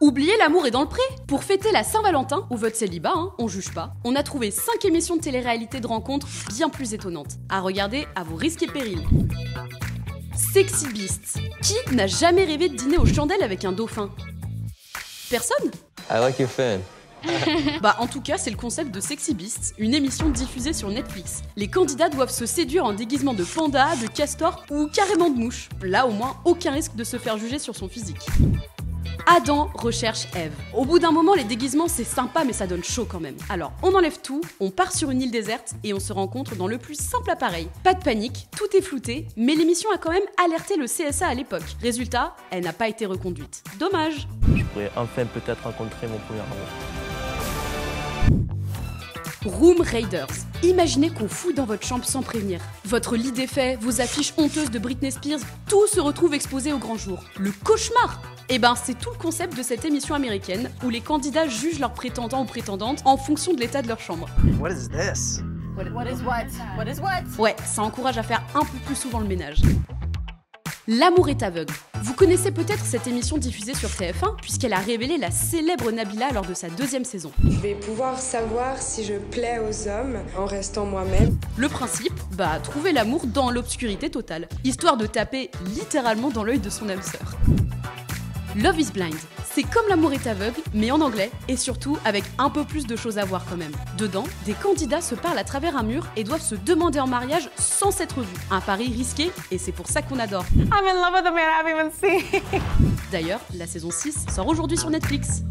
Oubliez l'amour est dans le pré. Pour fêter la Saint-Valentin, ou votre célibat, on juge pas, on a trouvé 5 émissions de télé-réalité de rencontres bien plus étonnantes. À regarder à vos risques et périls. Sexy Beasts. Qui n'a jamais rêvé de dîner aux chandelles avec un dauphin? Personne? I like your fan. Bah en tout cas c'est le concept de Sexy Beasts, une émission diffusée sur Netflix. Les candidats doivent se séduire en déguisement de panda, de castor ou carrément de mouche. Là au moins aucun risque de se faire juger sur son physique. Adam recherche Ève. Au bout d'un moment, les déguisements c'est sympa mais ça donne chaud quand même. Alors on enlève tout, on part sur une île déserte et on se rencontre dans le plus simple appareil. Pas de panique, tout est flouté, mais l'émission a quand même alerté le CSA à l'époque. Résultat, elle n'a pas été reconduite. Dommage. Je pourrais enfin peut-être rencontrer mon premier amour. Room Raiders. Imaginez qu'on fouille dans votre chambre sans prévenir. Votre lit défait, vos affiches honteuses de Britney Spears, tout se retrouve exposé au grand jour. Le cauchemar! Eh ben, c'est tout le concept de cette émission américaine où les candidats jugent leurs prétendants ou prétendantes en fonction de l'état de leur chambre. What is this? What is what? What is what? Ouais, ça encourage à faire un peu plus souvent le ménage. L'amour est aveugle. Vous connaissez peut-être cette émission diffusée sur TF1 puisqu'elle a révélé la célèbre Nabila lors de sa 2e saison. Je vais pouvoir savoir si je plais aux hommes en restant moi-même. Le principe, bah trouver l'amour dans l'obscurité totale, histoire de taper littéralement dans l'œil de son âme sœur. Love is Blind. C'est comme l'amour est aveugle, mais en anglais, et surtout avec un peu plus de choses à voir quand même. Dedans, des candidats se parlent à travers un mur et doivent se demander en mariage sans s'être vus. Un pari risqué, et c'est pour ça qu'on adore. I'm in love with a man I haven't even seen. D'ailleurs, la saison 6 sort aujourd'hui sur Netflix.